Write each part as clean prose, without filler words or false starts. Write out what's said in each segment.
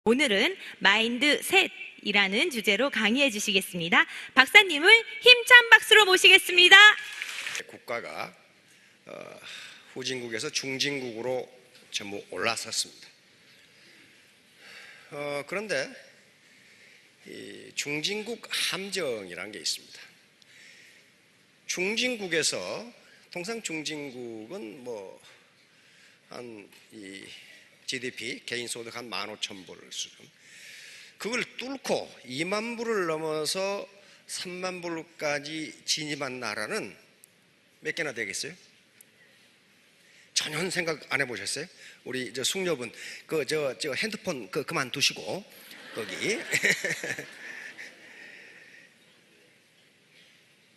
오늘은 마인드셋이라는 주제로 강의해 주시겠습니다. 박사님을 힘찬 박수로 모시겠습니다. 국가가 후진국에서 중진국으로 전부 올라섰습니다. 그런데 이 중진국 함정이라는 게 있습니다. 중진국에서 통상 중진국은 한 GDP 개인소득 한 15,000불 수준, 그걸 뚫고 2만 불을 넘어서 3만 불까지 진입한 나라는 몇 개나 되겠어요? 전혀 생각 안 해보셨어요? 우리 저 숙녀분 저 핸드폰 그만 두시고 거기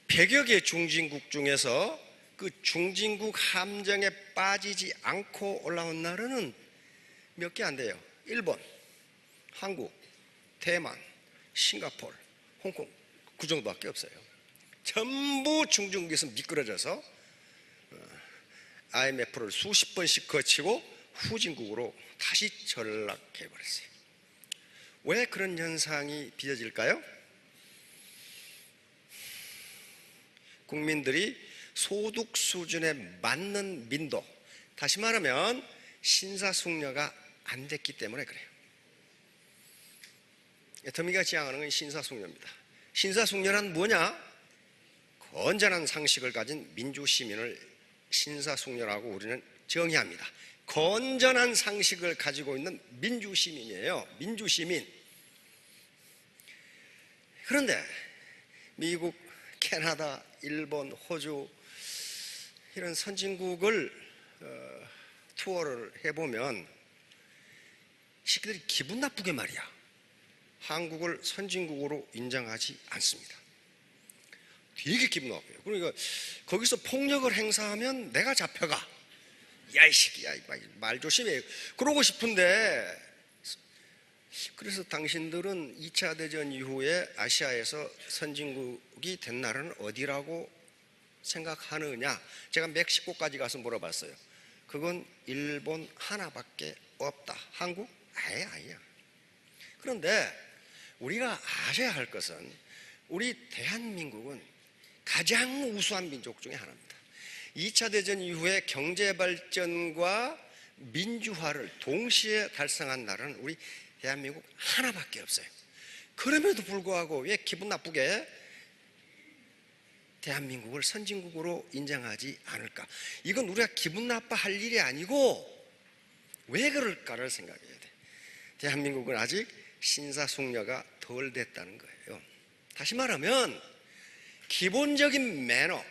100여 개 중진국 중에서 그 중진국 함정에 빠지지 않고 올라온 나라는 몇 개 안 돼요. 일본, 한국, 대만, 싱가포르, 홍콩, 그 정도밖에 없어요. 전부 중진국에서 미끄러져서 IMF를 수십 번씩 거치고 후진국으로 다시 전락해 버렸어요. 왜 그런 현상이 빚어질까요? 국민들이 소득 수준에 맞는 민도, 다시 말하면 신사숙녀가 안 됐기 때문에 그래요. 더미가 지향하는 건 신사숙녀입니다. 신사숙녀란 뭐냐? 건전한 상식을 가진 민주시민을 신사숙녀라고 우리는 정의합니다. 건전한 상식을 가지고 있는 민주시민이에요. 민주시민. 그런데 미국, 캐나다, 일본, 호주 이런 선진국을 투어를 해보면 시기들이 기분 나쁘게 말이야, 한국을 선진국으로 인정하지 않습니다. 되게 기분 나빠요. 그러니까 거기서 폭력을 행사하면 내가 잡혀가. 야 이 새끼야, 말 조심해. 그러고 싶은데, 그래서 당신들은 2차 대전 이후에 아시아에서 선진국이 된 나라는 어디라고 생각하느냐? 제가 멕시코까지 가서 물어봤어요. 그건 일본 하나밖에 없다. 한국? 아니야. 그런데 우리가 아셔야 할 것은 우리 대한민국은 가장 우수한 민족 중에 하나입니다. 2차 대전 이후에 경제발전과 민주화를 동시에 달성한 나라는 우리 대한민국 하나밖에 없어요. 그럼에도 불구하고 왜 기분 나쁘게 대한민국을 선진국으로 인정하지 않을까? 이건 우리가 기분 나빠할 일이 아니고 왜 그럴까를 생각해야 돼. 대한민국은 아직 신사숙녀가 덜 됐다는 거예요. 다시 말하면 기본적인 매너,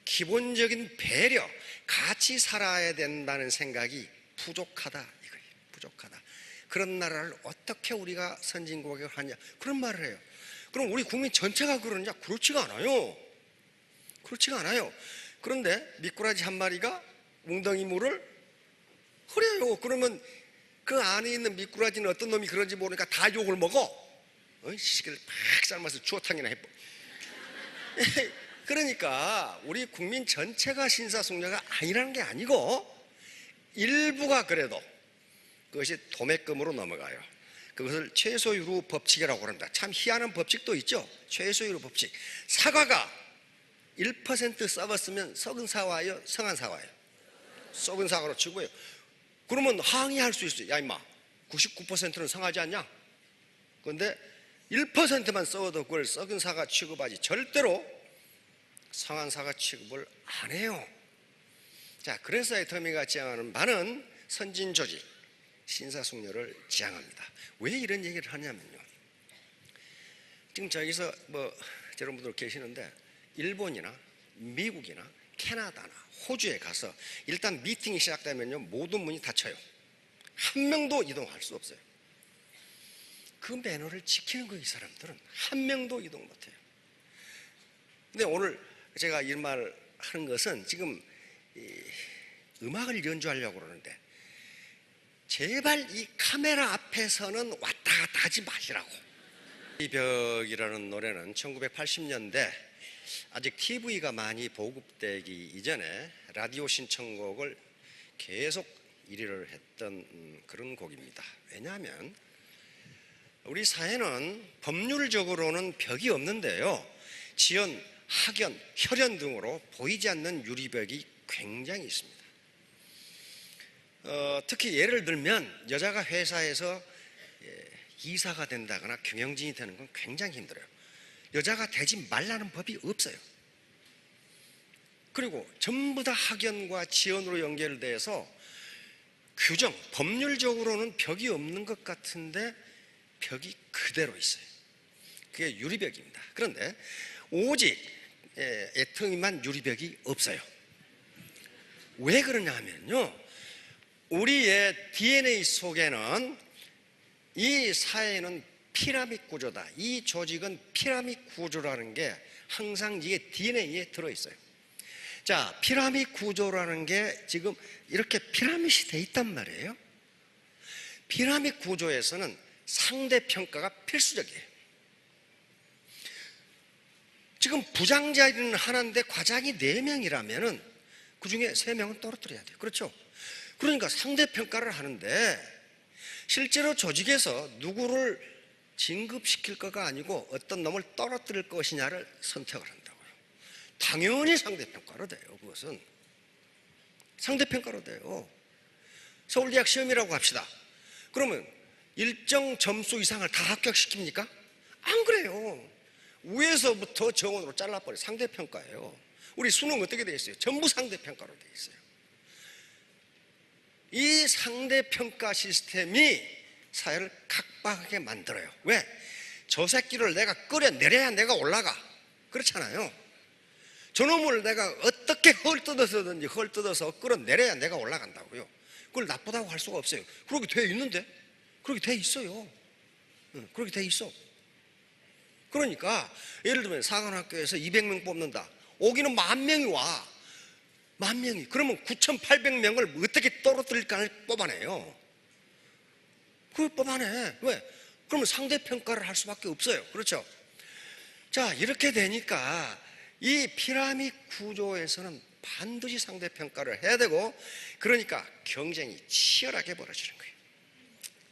기본적인 배려, 같이 살아야 된다는 생각이 부족하다 이거예요. 부족하다. 그런 나라를 어떻게 우리가 선진국에 하냐, 그런 말을 해요. 그럼 우리 국민 전체가 그러느냐? 그렇지가 않아요. 그렇지가 않아요. 그런데 미꾸라지 한 마리가 웅덩이 물을 흐려요. 그러면 그 안에 있는 미꾸라지는 어떤 놈이 그런지 모르니까 다 욕을 먹어. 시식을 팍 삶아서 추어탕이나 해보. 그러니까 우리 국민 전체가 신사숙녀가 아니라는 게 아니고 일부가 그래도 그것이 도매금으로 넘어가요. 그것을 최소유로 법칙이라고 합니다. 참 희한한 법칙도 있죠. 최소유로 법칙. 사과가 1% 썩었으면 썩은 사과예요, 성한 사과예요? 썩은 사과로 치고요. 그러면 항의할 수 있어요. 야 임마, 99%는 성하지 않냐? 그런데 1%만 썩어도 그걸 썩은 사과 취급하지 절대로 성한 사과 취급을 안 해요. 자, 그래서 더미가 지향하는 바는 선진조직, 신사숙녀를 지향합니다. 왜 이런 얘기를 하냐면요, 지금 저기서 여러분들 계시는데 일본이나 미국이나 캐나다나 호주에 가서 일단 미팅이 시작되면요 모든 문이 닫혀요. 한 명도 이동할 수 없어요. 그 매너를 지키는 거예요. 이 사람들은 한 명도 이동 못해요. 근데 오늘 제가 이 말 하는 것은 지금 음악을 연주하려고 그러는데 제발 이 카메라 앞에서는 왔다 갔다 하지 마시라고. 이 벽이라는 노래는 1980년대 아직 TV가 많이 보급되기 이전에 라디오 신청곡을 계속 1위를 했던 그런 곡입니다. 왜냐하면 우리 사회는 법률적으로는 벽이 없는데요, 지연, 학연, 혈연 등으로 보이지 않는 유리벽이 굉장히 있습니다. 특히 예를 들면 여자가 회사에서 이사가 된다거나 경영진이 되는 건 굉장히 힘들어요. 여자가 되지 말라는 법이 없어요. 그리고 전부 다 학연과 지연으로 연결돼서 규정, 법률적으로는 벽이 없는 것 같은데 벽이 그대로 있어요. 그게 유리벽입니다. 그런데 오직 애터미만 유리벽이 없어요. 왜 그러냐 하면요, 우리의 DNA 속에는 이 사회는 피라미드 구조다, 이 조직은 피라미드 구조라는 게 항상 이게 DNA에 들어있어요. 자, 피라미드 구조라는 게 지금 이렇게 피라미드이 돼 있단 말이에요. 피라미드 구조에서는 상대평가가 필수적이에요. 지금 부장자리는 하나인데 과장이 4명이라면 그 중에 3명은 떨어뜨려야 돼요. 그렇죠? 그러니까 상대평가를 하는데 실제로 조직에서 누구를 진급시킬 거가 아니고 어떤 놈을 떨어뜨릴 것이냐를 선택을 한다고요. 당연히 상대평가로 돼요. 그것은 상대평가로 돼요. 서울대학 시험이라고 합시다. 그러면 일정 점수 이상을 다 합격시킵니까? 안 그래요. 위에서부터 정원으로 잘라버려요. 상대평가예요. 우리 수능 어떻게 되어 있어요? 전부 상대평가로 되어 있어요. 이 상대평가 시스템이 사회를 각박하게 만들어요. 왜? 저 새끼를 내가 끌어내려야 내가 올라가. 그렇잖아요. 저놈을 내가 어떻게 헐뜯어서든지 헐뜯어서 끌어내려야 내가 올라간다고요. 그걸 나쁘다고 할 수가 없어요. 그렇게 돼 있는데? 그렇게 돼 있어요. 그렇게 돼 있어. 그러니까 예를 들면 사관학교에서 200명 뽑는다. 오기는 10,000명이 와. 10,000명이. 그러면 9,800명을 어떻게 떨어뜨릴까를 뽑아내요. 그걸 뽑아내. 왜? 그러면 상대평가를 할 수밖에 없어요. 그렇죠? 자, 이렇게 되니까 이 피라미드 구조에서는 반드시 상대평가를 해야 되고, 그러니까 경쟁이 치열하게 벌어지는 거예요.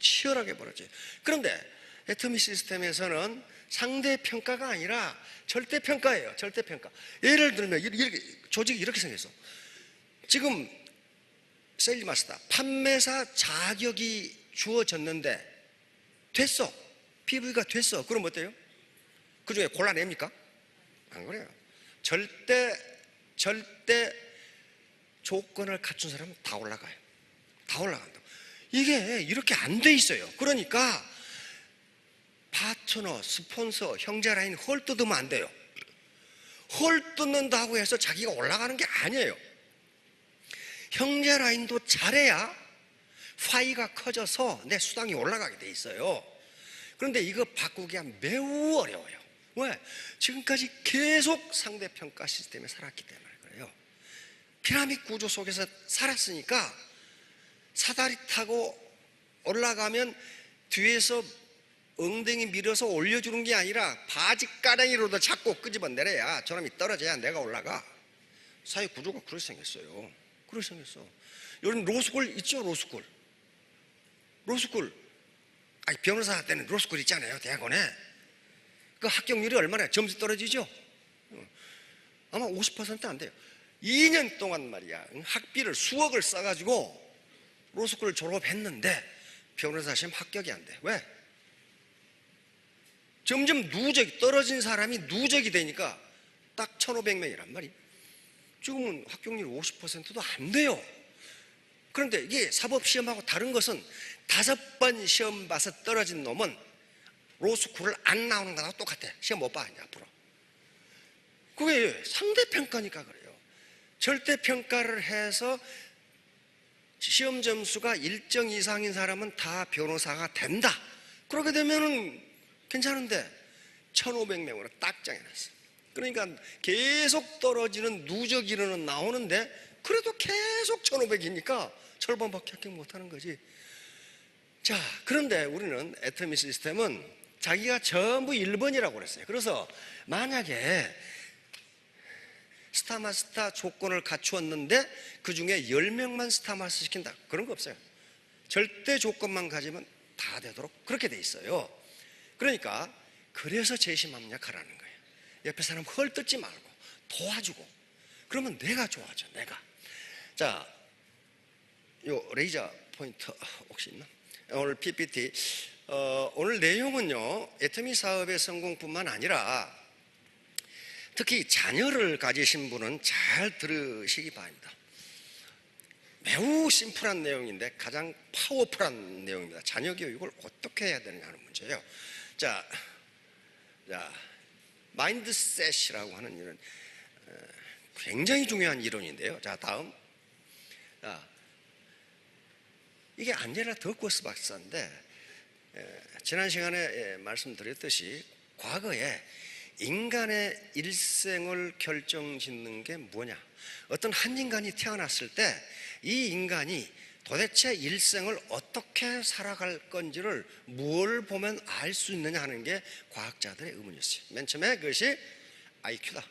치열하게 벌어져요. 그런데 애터미 시스템에서는 상대평가가 아니라 절대평가예요. 절대평가. 예를 들면 조직이 이렇게 생겼어. 지금 세일즈 마스터 판매사 자격이 주어졌는데 됐어. PV가 됐어. 그럼 어때요? 그 중에 골라냅니까? 안 그래요. 절대 조건을 갖춘 사람은 다 올라가요. 다 올라간다. 이게 이렇게 안 돼 있어요. 그러니까 파트너, 스폰서, 형제 라인 헐뜯으면 안 돼요. 헐뜯는다고 해서 자기가 올라가는 게 아니에요. 형제 라인도 잘해야 파이가 커져서 내 수당이 올라가게 돼 있어요. 그런데 이거 바꾸기가 매우 어려워요. 왜? 지금까지 계속 상대평가 시스템에 살았기 때문에 그래요. 피라미드 구조 속에서 살았으니까 사다리 타고 올라가면 뒤에서 엉덩이 밀어서 올려주는 게 아니라 바지 가랑이로도 잡고 끄집어내려야 저놈이 떨어져야 내가 올라가. 사회 구조가 그렇게 생겼어요. 그렇게 생겼어. 요즘 로스쿨 있죠? 로스쿨. 아니, 변호사 때는 로스쿨 있잖아요. 대학원에. 그 합격률이 얼마나 점수 떨어지죠? 아마 50% 안 돼요. 2년 동안 말이야 학비를 수억을 써가지고 로스쿨을 졸업했는데 변호사 시험 합격이 안 돼. 왜? 점점 누적이 떨어진 사람이 누적이 되니까 딱 1,500명이란 말이에요. 지금은 합격률 50%도 안 돼요. 그런데 이게 사법시험하고 다른 것은 5번 시험 봐서 떨어진 놈은 로스쿨을 안 나오는 거랑 똑같아. 시험 못 봐 이제 앞으로. 그게 상대평가니까 그래요. 절대평가를 해서 시험 점수가 일정 이상인 사람은 다 변호사가 된다. 그렇게 되면은 괜찮은데 1,500명으로 딱 정해놨어. 그러니까 계속 떨어지는 누적 인원은 나오는데 그래도 계속 1,500이니까 절반밖에 합격 못하는 거지. 자, 그런데 우리는 애터미 시스템은 자기가 전부 1번이라고 그랬어요. 그래서 만약에 스타마스터 조건을 갖추었는데 그 중에 10명만 스타마스터 시킨다. 그런 거 없어요. 절대 조건만 가지면 다 되도록 그렇게 돼 있어요. 그러니까 그래서 재심합력하라는 거예요. 옆에 사람 헐뜯지 말고 도와주고, 그러면 내가 좋아져. 내가. 자, 요 레이저 포인터 혹시 있나? 오늘 PPT 오늘 내용은요, 애터미 사업의 성공뿐만 아니라 특히 자녀를 가지신 분은 잘 들으시기 바랍니다. 매우 심플한 내용인데 가장 파워풀한 내용입니다. 자녀 교육을 어떻게 해야 되느냐 하는 문제예요. 자, 마인드셋이라고 하는 이런 굉장히 중요한 이론인데요. 자, 다음. 자, 이게 안젤라 더크워스 박사인데 지난 시간에 말씀드렸듯이 과거에 인간의 일생을 결정짓는 게 뭐냐, 어떤 한 인간이 태어났을 때 이 인간이 도대체 일생을 어떻게 살아갈 건지를 뭘 보면 알 수 있느냐 하는 게 과학자들의 의문이었어요. 맨 처음에 그것이 IQ다.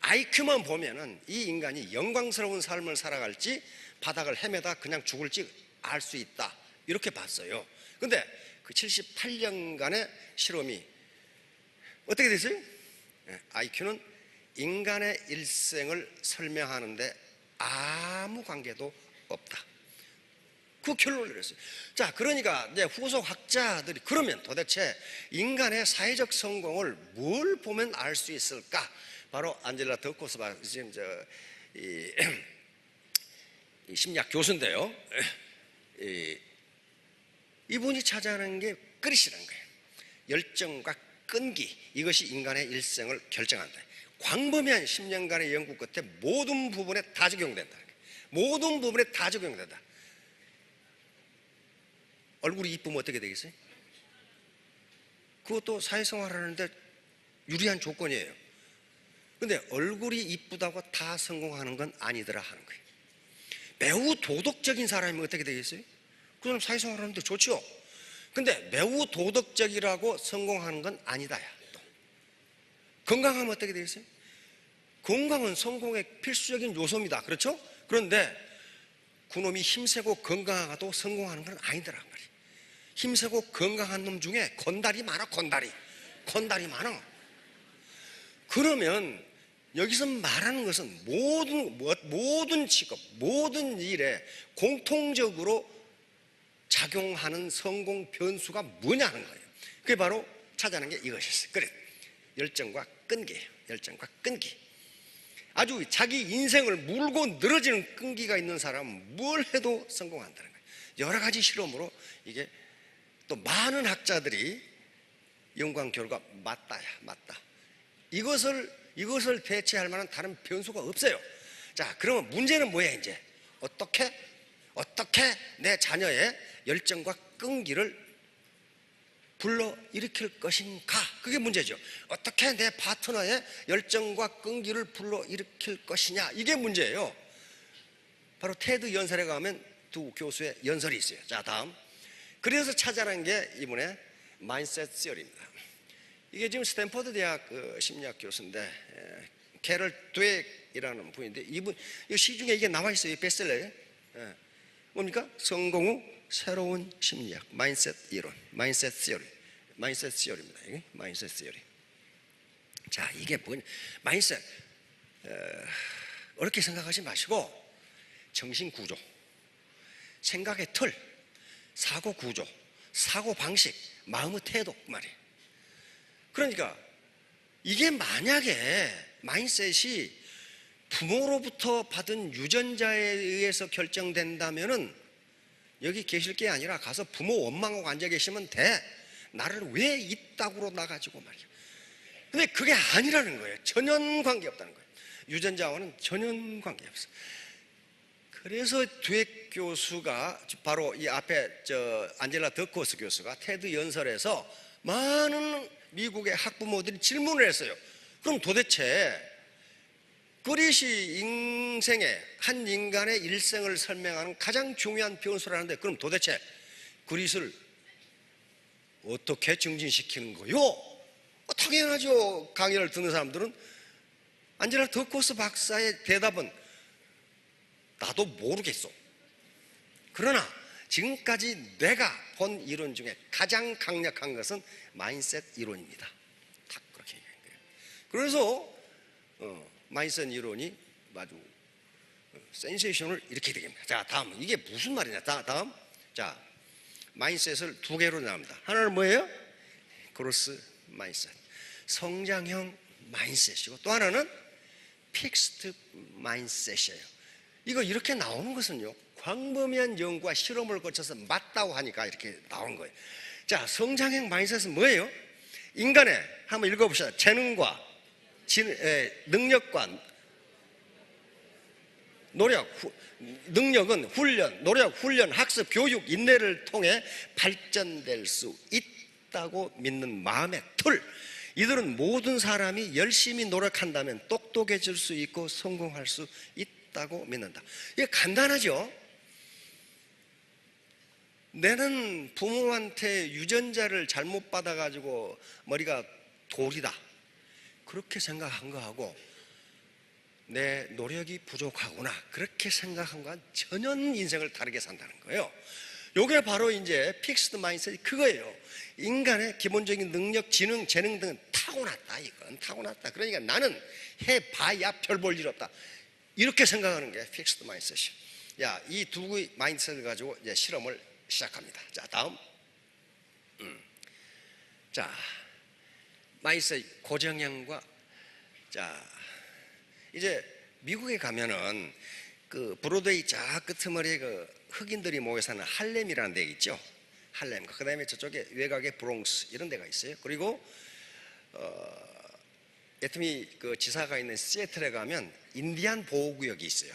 IQ만 보면은 이 인간이 영광스러운 삶을 살아갈지 바닥을 헤매다 그냥 죽을지 알 수 있다, 이렇게 봤어요. 근데 그 78년간의 실험이 어떻게 됐어요? IQ는 인간의 일생을 설명하는데 아무 관계도 없다, 그 결론을 내렸어요. 자, 그러니까 이제 후속 학자들이 그러면 도대체 인간의 사회적 성공을 뭘 보면 알 수 있을까? 바로 안젤라 더크워스 지금 이 심리학 교수인데요. 이분이 찾아낸 게 그릇이라는 거예요. 열정과 끈기, 이것이 인간의 일생을 결정한다. 광범위한 10년간의 연구 끝에 모든 부분에 다 적용된다. 모든 부분에 다 적용된다. 얼굴이 이쁘면 어떻게 되겠어요? 그것도 사회생활 하는데 유리한 조건이에요. 근데 얼굴이 이쁘다고 다 성공하는 건 아니더라 하는 거예요. 매우 도덕적인 사람이면 어떻게 되겠어요? 그 사람 사회생활 하는데 좋죠. 근데 매우 도덕적이라고 성공하는 건 아니다야. 또 건강하면 어떻게 되겠어요? 건강은 성공의 필수적인 요소입니다. 그렇죠? 그런데 그놈이 힘세고 건강하고 성공하는 건 아니더라 말이에요. 힘세고 건강한 놈 중에 건달이 많아. 건달이 많아. 그러면 여기서 말하는 것은 모든 직업, 모든 일에 공통적으로 작용하는 성공 변수가 뭐냐 하는 거예요. 그게 바로 찾아낸 게 이것이었어요. 그래, 열정과 끈기예요. 열정과 끈기. 아주 자기 인생을 물고 늘어지는 끈기가 있는 사람은 뭘 해도 성공한다는 거예요. 여러 가지 실험으로 이게 또 많은 학자들이 연구한 결과 맞다. 이것을 대체할 만한 다른 변수가 없어요. 자, 그러면 문제는 뭐야 이제? 어떻게 내 자녀의 열정과 끈기를 불러일으킬 것인가? 그게 문제죠. 어떻게 내 파트너의 열정과 끈기를 불러일으킬 것이냐, 이게 문제예요. 바로 테드 연설에 가면 두 교수의 연설이 있어요. 자, 다음. 그래서 찾아낸 게 이분의 마인셋 시어리입니다. 이게 지금 스탠퍼드 대학 심리학 교수인데 캐럴 드웩이라는 분인데, 이분 이 시중에 이게 나와 있어요. 베스트셀러예요. 뭡니까? 성공 후 새로운 심리학, 마인셋 이론, 마인셋 시어리입니다. 이게 마인셋 시어리. 자, 이게 뭐냐? 마인셋 어렵게 생각하지 마시고 정신 구조, 생각의 틀, 사고 구조, 사고 방식, 마음의 태도 말이에요. 그러니까 이게 만약에 마인셋이 부모로부터 받은 유전자에 의해서 결정된다면은 여기 계실 게 아니라 가서 부모 원망하고 앉아 계시면 돼. 나를 왜 이따구로 나가지고 말이야. 근데 그게 아니라는 거예요. 전혀 관계 없다는 거예요. 유전자와는 전혀 관계 없어. 그래서 드웩 교수가 바로 이 앞에 안젤라 더크워스 교수가 테드 연설에서 많은 미국의 학부모들이 질문을 했어요. 그럼 도대체 그릿이 인생의 한 인간의 일생을 설명하는 가장 중요한 변수라는데, 그럼 도대체 그릿을 어떻게 증진시키는 거요? 당연하죠. 강의를 듣는 사람들은 안젤라 더크워스 박사의 대답은 나도 모르겠어. 그러나 지금까지 내가 본 이론 중에 가장 강력한 것은 마인셋 이론입니다. 딱 그렇게 얘기한 거예요. 그래서 마인셋 이론이 아주 센세이션을 일으키게 됩니다. 자, 다음 이게 무슨 말이냐? 다음 자, 마인셋을 두 개로 나눕니다. 하나는 뭐예요? 그로스 마인셋, 성장형 마인셋이고, 또 하나는 픽스드 마인셋이에요. 이거 이렇게 나오는 것은요, 광범위한 연구와 실험을 거쳐서 맞다고 하니까 이렇게 나온 거예요. 자, 성장형 마인셋은 뭐예요? 인간의, 한번 읽어봅시다. 재능과 능력과 능력은 훈련, 노력, 훈련, 학습, 교육, 인내를 통해 발전될 수 있다고 믿는 마음의 틀. 이들은 모든 사람이 열심히 노력한다면 똑똑해질 수 있고 성공할 수 있다고 믿는다. 이게 간단하죠? 내는 부모한테 유전자를 잘못 받아가지고 머리가 돌이다, 그렇게 생각한 거하고 내 노력이 부족하구나, 그렇게 생각한 거와 전혀 인생을 다르게 산다는 거예요. 이게 바로 이제 픽스드 마인드셋이 그거예요. 인간의 기본적인 능력, 지능, 재능 등은 타고났다. 이건 타고났다. 그러니까 나는 해봐야 별 볼 일 없다, 이렇게 생각하는 게 픽스드 마인드셋이에요. 야, 이 두 마인드셋을 가지고 이제 실험을 시작합니다. 자, 다음. 자, 마인드셋 고정형과, 자, 이제 미국에 가면은 그 브로드웨이 저 끄트머리에 그 흑인들이 모여 사는 할렘이라는 데 있죠. 할렘. 그 다음에 저쪽에 외곽에 브롱스 이런 데가 있어요. 그리고 애터미 그 지사가 있는 시애틀에 가면 인디안 보호구역이 있어요.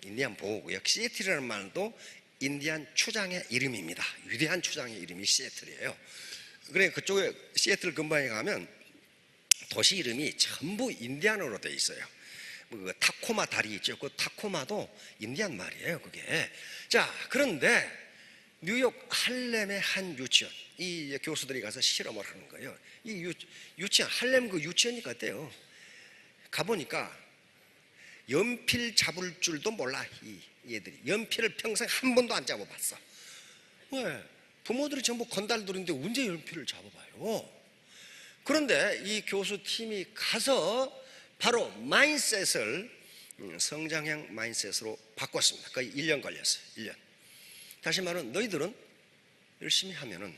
인디안 보호구역. 시애틀이라는 말도 인디안 추장의 이름입니다. 위대한 추장의 이름이 시애틀이에요. 그래, 그쪽에 시애틀 근방에 가면 도시 이름이 전부 인디안어로 되어 있어요. 그 타코마 다리 있죠. 그 타코마도 인디안 말이에요, 그게. 자, 그런데 뉴욕 할렘의 한 유치원, 이 교수들이 가서 실험을 하는 거예요. 이 유치원, 할렘 그 유치원이 어때요? 가보니까 연필 잡을 줄도 몰라. 이 얘들이 연필을 평생 한 번도 안 잡아봤어. 왜? 부모들이 전부 건달들인데 언제 연필을 잡아봐요? 그런데 이 교수팀이 가서 바로 마인셋을 성장형 마인셋으로 바꿨습니다. 거의 1년 걸렸어요. 1년. 다시 말하면 너희들은 열심히 하면은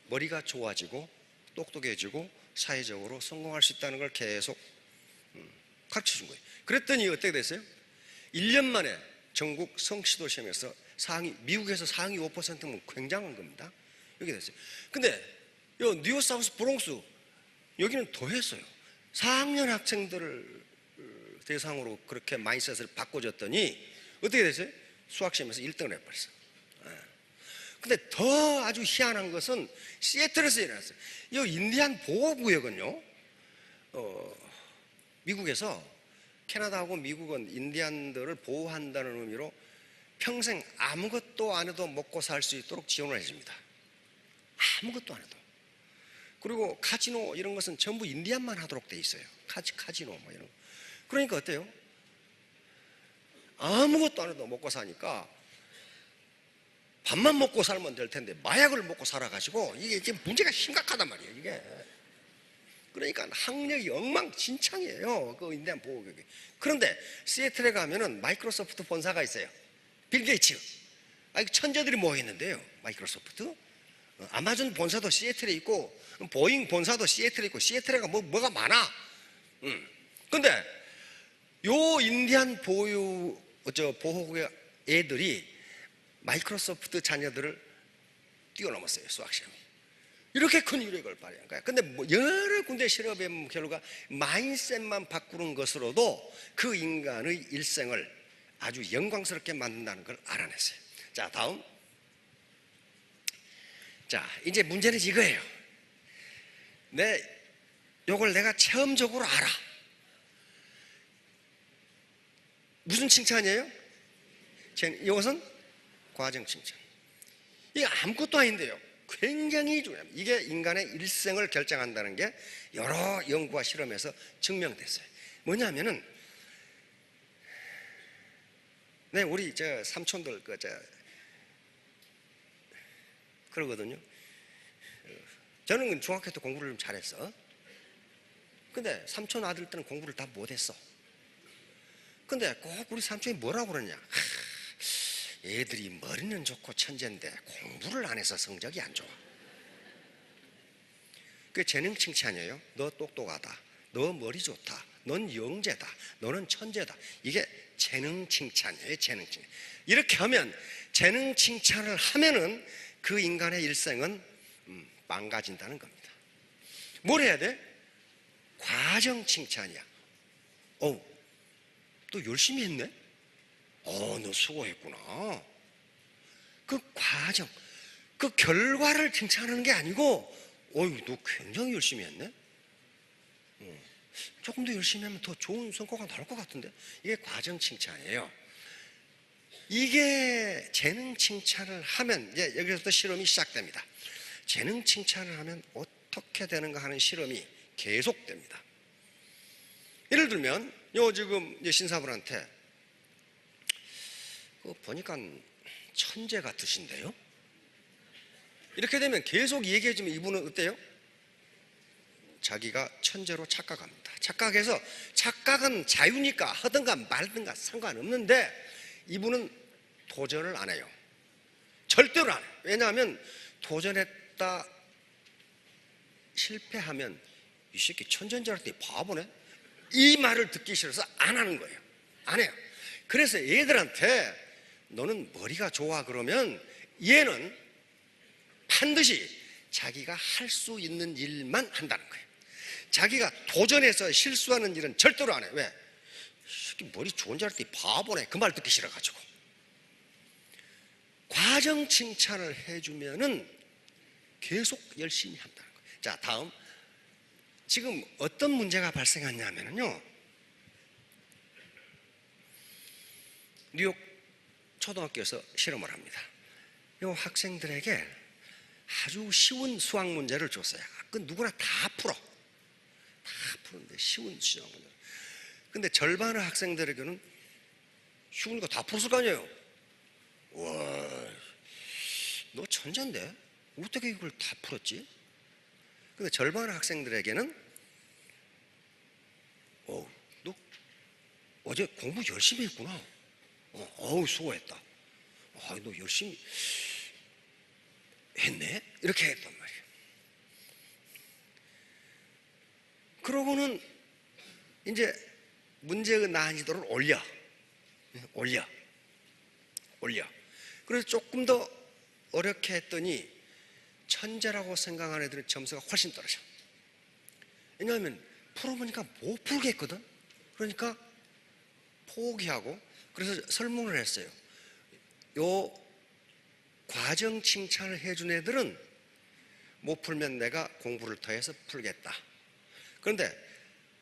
머리가 좋아지고 똑똑해지고 사회적으로 성공할 수 있다는 걸 계속 가르쳐 준 거예요. 그랬더니 어떻게 됐어요? 1년 만에 전국 성취도 시험에서 미국에서 상위 5%면 굉장한 겁니다. 이렇게 됐어요. 근데 뉴 사우스 브롱스 여기는 더 했어요. 4학년 학생들을 대상으로 그렇게 마인셋을 바꿔줬더니 어떻게 됐어요? 수학시험에서 1등을 해버렸어요. 근데 더 아주 희한한 것은 시애틀에서 일어났어요. 이 인디안 보호구역은요, 미국에서 캐나다하고 미국은 인디안들을 보호한다는 의미로 평생 아무것도 안 해도 먹고 살 수 있도록 지원을 해줍니다. 아무것도 안 해도. 그리고 카지노 이런 것은 전부 인디안만 하도록 돼 있어요. 카지노 뭐 이런 거. 그러니까 어때요? 아무것도 안 해도 먹고 사니까 밥만 먹고 살면 될 텐데 마약을 먹고 살아가지고 이게 지금 문제가 심각하단 말이에요, 이게. 그러니까 학력이 엉망진창이에요, 그 인디안 보호구역이. 그런데 시애틀에 가면은 마이크로소프트 본사가 있어요. 빌 게이츠. 천재들이 모여 있는데요, 마이크로소프트. 아마존 본사도 시애틀에 있고 보잉 본사도 시애틀에 있고 시애틀에가 뭐가 많아. 근데 요 인디안 보호구역 애들이 마이크로소프트 자녀들을 뛰어넘었어요, 수학시험에. 이렇게 큰 유력을 발휘한 거야. 근데 여러 군데 실험의 결과 마인셋만 바꾸는 것으로도 그 인간의 일생을 아주 영광스럽게 만든다는 걸 알아냈어요. 자, 다음. 자, 이제 문제는 이거예요. 요걸 내가 체험적으로 알아. 무슨 칭찬이에요? 이것은 과정 칭찬. 이게 아무것도 아닌데요, 굉장히 중요합니다. 이게 인간의 일생을 결정한다는 게 여러 연구와 실험에서 증명됐어요. 뭐냐면은, 우리 삼촌들 그러거든요. 저는 중학교 때 공부를 좀 잘했어. 근데 삼촌 아들 때는 공부를 다 못했어. 근데 꼭 우리 삼촌이 뭐라고 그러냐, 얘들이 머리는 좋고 천재인데 공부를 안 해서 성적이 안 좋아. 그게 재능 칭찬이에요. 너 똑똑하다, 너 머리 좋다, 넌 영재다, 너는 천재다. 이게 재능 칭찬이에요. 재능 칭찬. 이렇게 하면, 재능 칭찬을 하면은 그 인간의 일생은 망가진다는 겁니다. 뭘 해야 돼? 과정 칭찬이야. 또 열심히 했네? 너 수고했구나. 그 과정, 그 결과를 칭찬하는 게 아니고, 너 굉장히 열심히 했네? 조금 더 열심히 하면 더 좋은 성과가 나올 것 같은데? 이게 과정 칭찬이에요. 이게 재능 칭찬을 하면, 이제 여기서부터 실험이 시작됩니다. 재능 칭찬을 하면 어떻게 되는가 하는 실험이 계속됩니다. 예를 들면, 지금 신사분한테 보니까 천재 같으신데요? 이렇게 되면 계속 얘기해주면 이분은 어때요? 자기가 천재로 착각합니다. 착각해서, 착각은 자유니까 하든가 말든가 상관없는데 이분은 도전을 안 해요. 절대로 안 해요. 왜냐하면 도전했다 실패하면 이 새끼 천재인 줄 알았더니 바보네, 이 말을 듣기 싫어서 안 하는 거예요. 안 해요. 그래서 얘들한테 너는 머리가 좋아 그러면 얘는 반드시 자기가 할 수 있는 일만 한다는 거예요. 자기가 도전해서 실수하는 일은 절대로 안 해요. 왜? 이 새끼 머리 좋은 줄 알았더니 바보네, 그 말 듣기 싫어가지고. 과정 칭찬을 해주면은 계속 열심히 한다는 거예요. 자, 다음. 지금 어떤 문제가 발생하냐면요, 뉴욕 초등학교에서 실험을 합니다. 이 학생들에게 아주 쉬운 수학 문제를 줬어요. 그 누구나 다 풀어. 다 푸는데 쉬운 수학 문제. 근데 절반의 학생들에게는 쉬운 거 다 풀었을 거 아니에요. 와, 너 천재인데 어떻게 이걸 다 풀었지? 근데 절반의 학생들에게는 너 어제 공부 열심히 했구나. 수고했다. 너 열심히 했네? 이렇게 했단 말이에요. 그러고는 이제 문제의 난이도를 올려. 그래서 조금 더 어렵게 했더니 천재라고 생각하는 애들은 점수가 훨씬 떨어져. 왜냐하면 풀어보니까 못 풀겠거든. 그러니까 포기하고, 그래서 설문을 했어요. 요 과정 칭찬을 해준 애들은 못 풀면 내가 공부를 더 해서 풀겠다. 그런데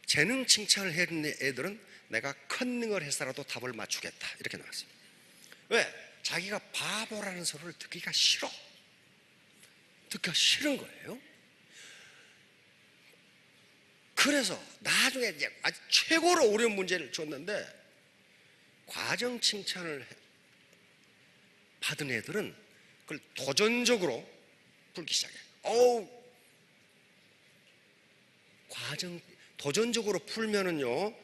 재능 칭찬을 해준 애들은 내가 컨닝을 해서라도 답을 맞추겠다. 이렇게 나왔어요. 왜? 자기가 바보라는 소리를 듣기가 싫어. 듣기가 싫은 거예요. 그래서 나중에 이제 아주 최고로 어려운 문제를 줬는데, 과정 칭찬을 받은 애들은 그걸 도전적으로 풀기 시작해요. 도전적으로 풀면은요,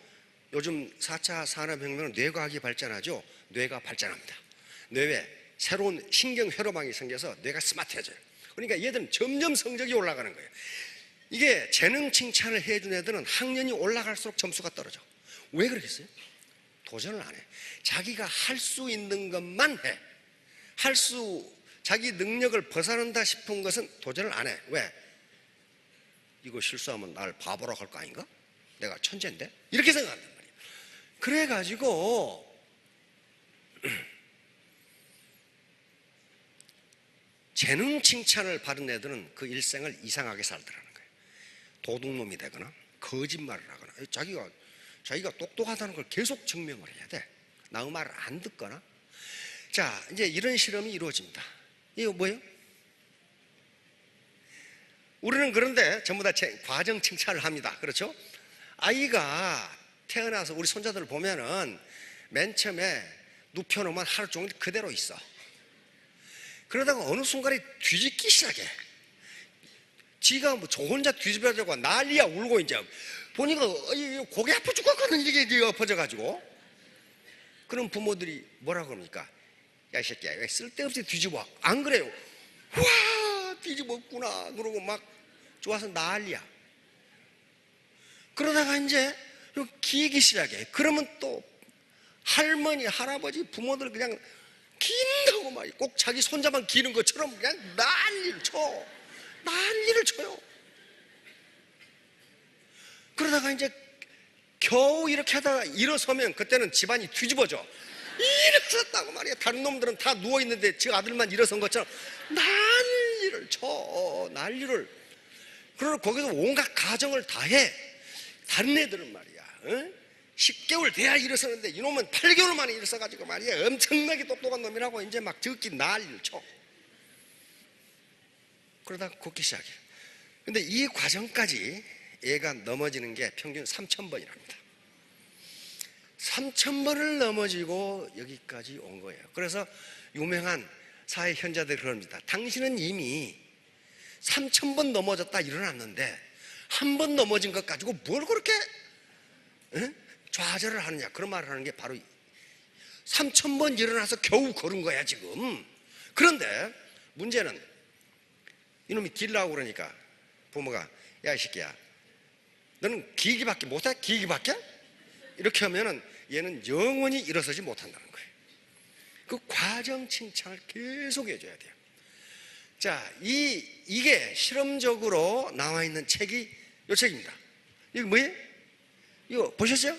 요즘 4차 산업혁명은 뇌과학이 발전하죠. 뇌가 발전합니다. 뇌에 새로운 신경 회로망이 생겨서 뇌가 스마트해져요. 그러니까 얘들은 점점 성적이 올라가는 거예요. 이게 재능 칭찬을 해준 애들은 학년이 올라갈수록 점수가 떨어져. 왜 그러겠어요? 도전을 안 해. 자기가 할 수 있는 것만 해. 자기 능력을 벗어난다 싶은 것은 도전을 안 해. 왜? 이거 실수하면 날 바보라고 할 거 아닌가? 내가 천재인데? 이렇게 생각한단 말이에요. 그래가지고 재능 칭찬을 받은 애들은 그 일생을 이상하게 살더라는 거예요. 도둑놈이 되거나 거짓말을 하거나, 자기가 똑똑하다는 걸 계속 증명을 해야 돼. 남의 말을 안 듣거나. 자, 이제 이런 실험이 이루어집니다. 이거 뭐예요? 우리는 그런데 전부 다 과정 칭찬을 합니다. 그렇죠? 아이가 태어나서 우리 손자들을 보면은 맨 처음에 눕혀놓으면 하루 종일 그대로 있어. 그러다가 어느 순간에 뒤집기 시작해. 지가 뭐 저 혼자 뒤집어져고 난리야. 울고 이제 보니까 고개 아파 죽었거든. 이게 엎어져가지고. 그럼 부모들이 뭐라 그럽니까? 야, 이 새끼야, 왜 쓸데없이 뒤집어? 안 그래요? 와, 뒤집었구나. 그러고 막 좋아서 난리야. 그러다가 이제 기기 시작해. 그러면 또 할머니, 할아버지, 부모들 그냥 긴다고 막 꼭 자기 손자만 기는 것처럼 그냥 난리를 쳐. 난리를 쳐요. 그러다가 이제 겨우 이렇게 하다가 일어서면 그때는 집안이 뒤집어져. 일어섰다고 말이야. 다른 놈들은 다 누워있는데 지 아들만 일어선 것처럼 난리를 쳐. 난리를. 그러고 거기서 온갖 가정을 다 해. 다른 애들은 말이야, 10개월 돼야 일어서는데 이놈은 8개월 만에 일어서가지고 말이야, 엄청나게 똑똑한 놈이라고 이제 막 듣기 난리를 쳐. 그러다가 걷기 시작해. 근데 이 과정까지 얘가 넘어지는 게 평균 3,000번이랍니다. 3,000번을 넘어지고 여기까지 온 거예요. 그래서 유명한 사회 현자들이 그럽니다. 당신은 이미 3,000번 넘어졌다 일어났는데 한 번 넘어진 것 가지고 뭘 그렇게 좌절을 하느냐, 그런 말을 하는 게 바로 3,000번 일어나서 겨우 걸은 거야 지금. 그런데 문제는 이놈이 길라고 그러니까 부모가, 야, 이 새끼야, 너는 기기밖에 못해? 기기밖에? 이렇게 하면은 얘는 영원히 일어서지 못한다는 거예요. 그 과정 칭찬을 계속 해줘야 돼요. 자, 이게 실험적으로 나와 있는 책이 이 책입니다. 이거 뭐예요? 이거 보셨어요?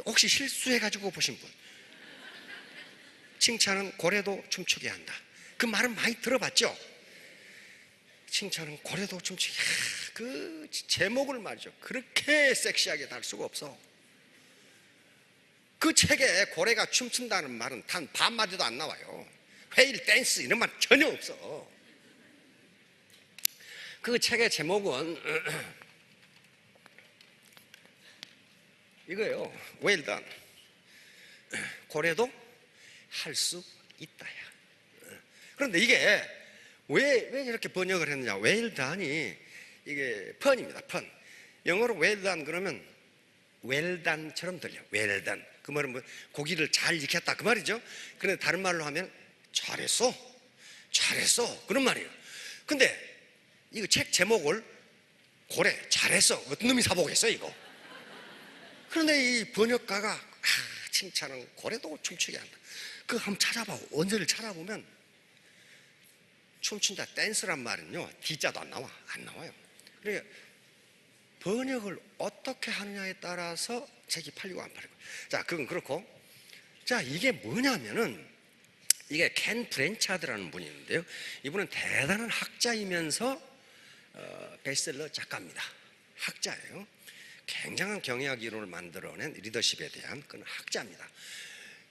혹시 실수해가지고 보신 분? 칭찬은 고래도 춤추게 한다. 그 말은 많이 들어봤죠? 칭찬은 고래도 춤추게. 그 제목을 말이죠, 그렇게 섹시하게 달 수가 없어. 그 책에 고래가 춤춘다는 말은 단 반마디도 안 나와요. 회일 댄스 이런 말 전혀 없어. 그 책의 제목은 이거예요. Well done. 고래도 할 수 있다야. 그런데 이게 왜 이렇게 번역을 했느냐? Well done이 이게 펀입니다. 펀. 영어로 well done 그러면 well done처럼 들려. well done. 그 말은 뭐 고기를 잘 익혔다 그 말이죠. 그런데 다른 말로 하면 잘했어, 잘했어, 그런 말이에요. 근데 이거 책 제목을 고래 잘했어, 어떤 놈이 사보겠어 이거. 그런데 이 번역가가 칭찬은 고래도 춤추게 한다. 그거 한번 찾아봐. 원서를 찾아보면 춤춘다, 댄스란 말은요 D자도 안 나와요. 그러니까 번역을 어떻게 하느냐에 따라서 책이 팔리고 안 팔리고. 자, 그건 그렇고, 자, 이게 뭐냐면은 이게 켄 브랜차드라는 분이 있는데요. 이분은 대단한 학자이면서 베스트셀러 작가입니다. 학자예요. 굉장한 경영학 이론을 만들어낸 리더십에 대한 그런 학자입니다.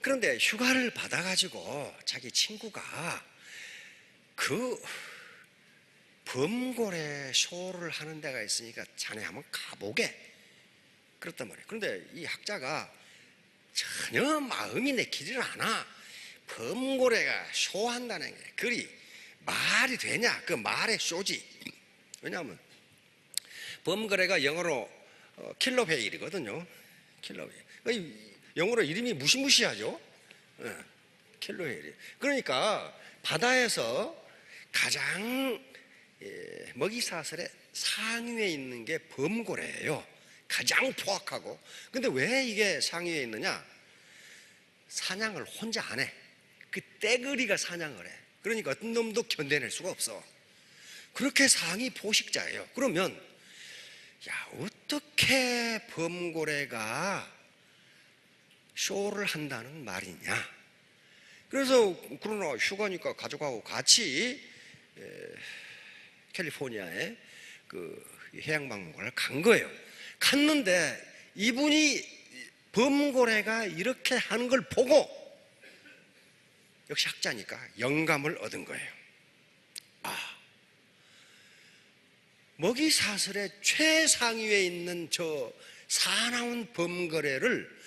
그런데 휴가를 받아가지고 자기 친구가 그 범고래 쇼를 하는 데가 있으니까 자네 한번 가보게 그랬단 말이에요. 그런데 이 학자가 전혀 마음이 내키지를 않아. 범고래가 쇼한다는 게 그리 말이 되냐? 그 말의 쇼지. 왜냐하면 범고래가 영어로 킬러 베일이거든요. 킬러 베일. 영어로 이름이 무시무시하죠. 킬러 베일. 그러니까 바다에서 가장 먹이사슬의 상위에 있는 게 범고래예요. 가장 포악하고. 근데 왜 이게 상위에 있느냐? 사냥을 혼자 안 해. 그 떼거리가 사냥을 해. 그러니까 어떤 놈도 견뎌낼 수가 없어. 그렇게 상위 포식자예요. 그러면 야, 어떻게 범고래가 쇼를 한다는 말이냐? 그래서 그러나 휴가니까 가족하고 같이 캘리포니아에 그 해양박물관을 간 거예요. 갔는데 이분이 범고래가 이렇게 하는 걸 보고 역시 학자니까 영감을 얻은 거예요. 아, 먹이사슬의 최상위에 있는 저 사나운 범고래를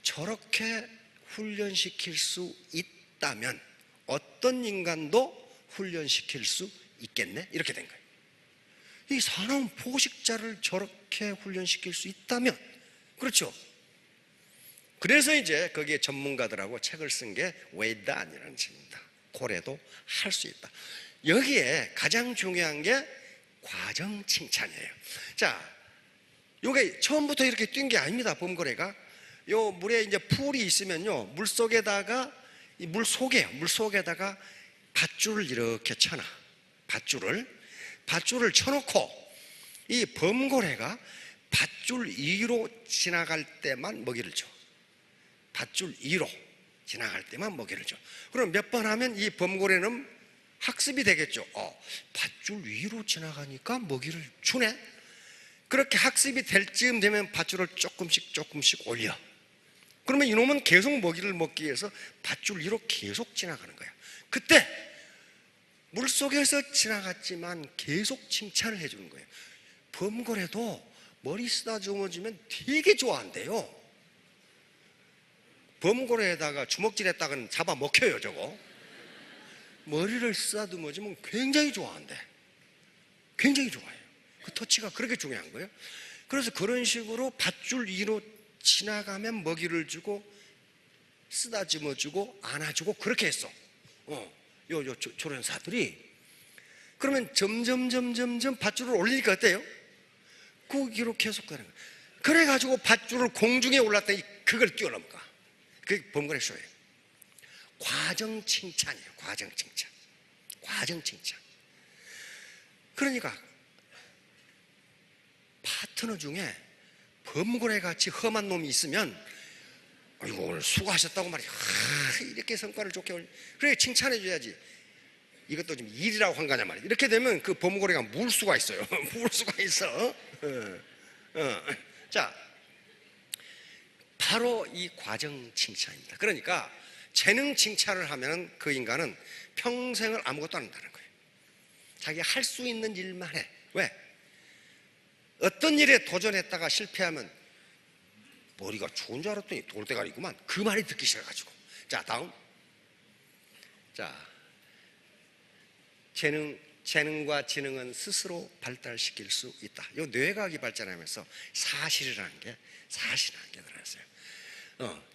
저렇게 훈련시킬 수 있다면 어떤 인간도 훈련시킬 수 있겠네? 이렇게 된 거예요. 이 사나운 포식자를 저렇게 훈련시킬 수 있다면, 그렇죠? 그래서 이제 거기에 전문가들하고 책을 쓴 게 웨이단이라는 책입니다. 고래도 할 수 있다. 여기에 가장 중요한 게 과정 칭찬이에요. 자, 요게 처음부터 이렇게 뛴 게 아닙니다. 범고래가 요 물에 이제 풀이 있으면요, 물 속에다가 이 물 속에다가 밧줄을 이렇게 쳐놔. 밧줄을 쳐놓고 이 범고래가 밧줄 위로 지나갈 때만 먹이를 줘. 밧줄 위로 지나갈 때만 먹이를 줘. 그럼 몇 번 하면 이 범고래는 학습이 되겠죠. 밧줄 위로 지나가니까 먹이를 주네. 그렇게 학습이 될 즈음 되면 밧줄을 조금씩 올려. 그러면 이놈은 계속 먹이를 먹기 위해서 밧줄 위로 계속 지나가는 거야. 그때 물속에서 지나갔지만 계속 칭찬을 해주는 거예요. 범고래도 머리 쓰다듬어주면 되게 좋아한대요. 범고래에다가 주먹질했다가는 잡아먹혀요. 저거 머리를 쓰다듬어주면 굉장히 좋아한대. 굉장히 좋아해요. 그 터치가 그렇게 중요한 거예요. 그래서 그런 식으로 밧줄 위로 지나가면 먹이를 주고 쓰다듬어주고 안아주고 그렇게 했어. 조련사들이. 그러면 점점 밧줄을 올리니까 어때요? 거기로 계속 가는 거예요. 그래가지고 밧줄을 공중에 올랐더니 그걸 뛰어넘가. 그게 범고래 쇼예요. 과정 칭찬이에요. 과정 칭찬. 그러니까 파트너 중에 범고래 같이 험한 놈이 있으면, 아이고 오늘 수고하셨다고 말이야. 이렇게 성과를 좋게 올려. 그래 칭찬해 줘야지. 이것도 좀 일이라고 한 거냐 말이야. 이렇게 되면 그 범고래가 물 수가 있어요. 물 수가 있어. 자, 바로 이 과정 칭찬입니다. 그러니까 재능 칭찬을 하면 그 인간은 평생을 아무것도 안 한다는 거예요. 자기가 할 수 있는 일만 해. 왜? 어떤 일에 도전했다가 실패하면 머리가 좋은 줄 알았더니 돌대가리구만. 그 말이 듣기 싫어가지고. 자, 다음. 자, 재능과 지능은 스스로 발달시킬 수 있다. 이 뇌과학이 발전하면서 사실이라는 게 들어갔어요.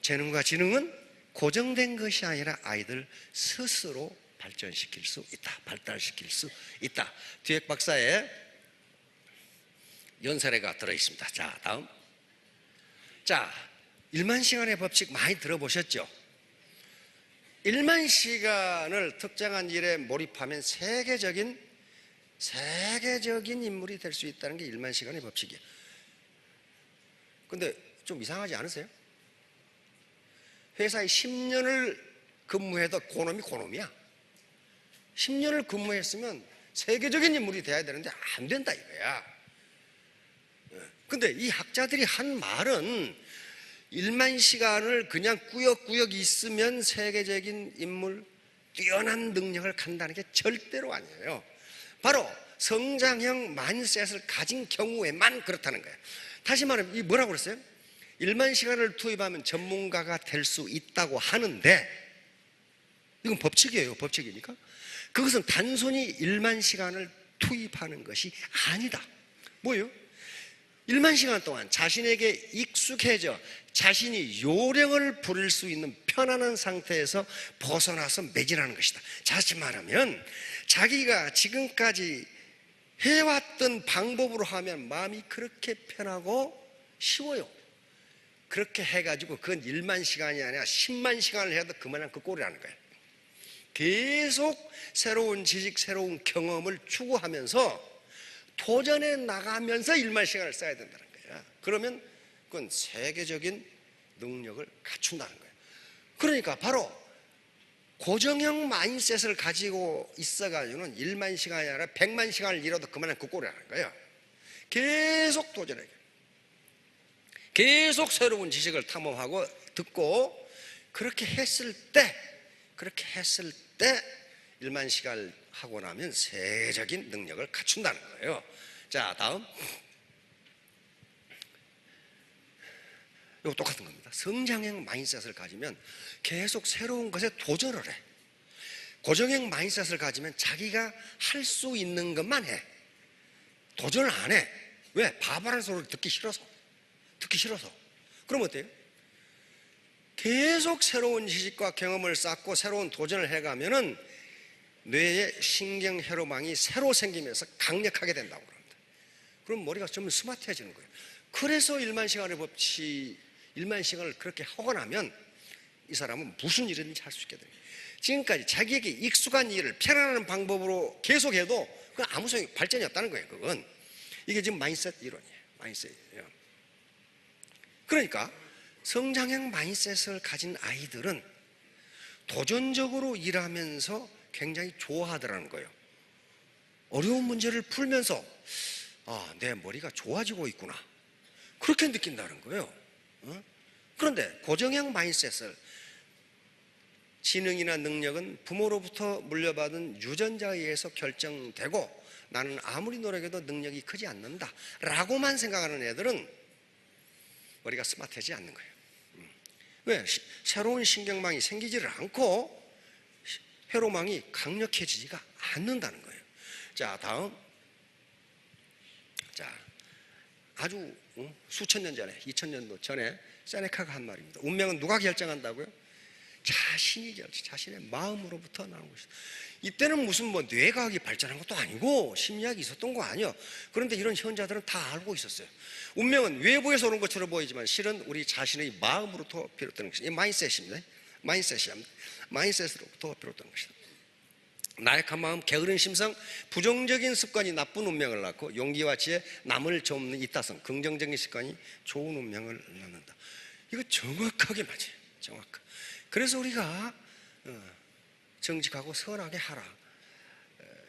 재능과 지능은 고정된 것이 아니라 아이들 스스로 발전시킬 수 있다. 발달시킬 수 있다. 뒤에 박사의 연설회가 들어있습니다. 자, 다음. 자, 1만 시간의 법칙 많이 들어보셨죠? 1만 시간을 특정한 일에 몰입하면 세계적인 인물이 될 수 있다는 게 1만 시간의 법칙이에요. 근데 좀 이상하지 않으세요? 회사에 10년을 근무해도 고놈이야. 10년을 근무했으면 세계적인 인물이 돼야 되는데 안 된다 이거야. 근데 이 학자들이 한 말은 1만 시간을 그냥 꾸역꾸역 있으면 세계적인 인물, 뛰어난 능력을 갖는다는 게 절대로 아니에요. 바로 성장형 마인드셋을 가진 경우에만 그렇다는 거예요. 다시 말하면 이 뭐라고 그랬어요? 1만 시간을 투입하면 전문가가 될 수 있다고 하는데, 이건 법칙이에요. 법칙이니까. 그것은 단순히 1만 시간을 투입하는 것이 아니다. 뭐예요? 1만 시간 동안 자신에게 익숙해져 자신이 요령을 부릴 수 있는 편안한 상태에서 벗어나서 매진하는 것이다. 다시 말하면 자기가 지금까지 해왔던 방법으로 하면 마음이 그렇게 편하고 쉬워요. 그렇게 해가지고 그건 1만 시간이 아니라 10만 시간을 해도 그만한 그 꼴이라는 거예요. 계속 새로운 지식, 새로운 경험을 추구하면서 도전해 나가면서 1만 시간을 써야 된다는 거예요. 그러면 그건 세계적인 능력을 갖춘다는 거예요. 그러니까 바로 고정형 마인셋을 가지고 있어가지고는 1만 시간이 아니라 100만 시간을 일해도 그만한 그 꼴이라는 거예요. 계속 도전해. 계속 새로운 지식을 탐험하고 듣고 그렇게 했을 때 1만 시간을 하고 나면 세계적인 능력을 갖춘다는 거예요. 자, 다음. 이거 똑같은 겁니다. 성장형 마인드셋을 가지면 계속 새로운 것에 도전을 해. 고정형 마인드셋을 가지면 자기가 할 수 있는 것만 해. 도전을 안 해. 왜? 바보라는 소리를 듣기 싫어서. 그럼 어때요? 계속 새로운 지식과 경험을 쌓고 새로운 도전을 해가면은 뇌의 신경 회로망이 새로 생기면서 강력하게 된다고 합니다. 그럼 머리가 점점 스마트해지는 거예요. 그래서 1만 시간의 법칙, 1만 시간을 그렇게 하고 나면 이 사람은 무슨 일이든지 할 수 있게 됩니다. 지금까지 자기에게 익숙한 일을 편안한 방법으로 계속해도 그건 아무 소용, 발전이 없다는 거예요. 그건 이게 지금 마인드셋 이론이에요. 마인드셋이에요. 그러니까 성장형 마인드셋을 가진 아이들은 도전적으로 일하면서 굉장히 좋아하더라는 거예요. 어려운 문제를 풀면서 내 머리가 좋아지고 있구나, 그렇게 느낀다는 거예요. 그런데 고정형 마인드셋을, 지능이나 능력은 부모로부터 물려받은 유전자에 의해서 결정되고 나는 아무리 노력해도 능력이 크지 않는다 라고만 생각하는 애들은 머리가 스마트하지 않는 거예요. 왜? 새로운 신경망이 생기지를 않고 회로망이 강력해지지가 않는다는 거예요. 자, 다음. 자, 아주 수천 년 전에, 2000년도 전에 세네카가 한 말입니다. 운명은 누가 결정한다고요? 자신이 자신의 마음으로부터 나온 것이다. 이때는 무슨 뇌과학이 발전한 것도 아니고 심리학이 있었던 거 아니에요. 그런데 이런 현자들은 다 알고 있었어요. 운명은 외부에서 오는 것처럼 보이지만 실은 우리 자신의 마음으로부터 비롯되는 것이다. 이 마인드셋입니다. 마인드셋으로부터 비롯되는 것이다. 나약한 마음, 게으른 심성, 부정적인 습관이 나쁜 운명을 낳고 용기와 지혜, 남을 돕는 이타성, 긍정적인 습관이 좋은 운명을 낳는다. 이거 정확하게 맞아요. 정확하게. 그래서 우리가 정직하고 선하게 하라,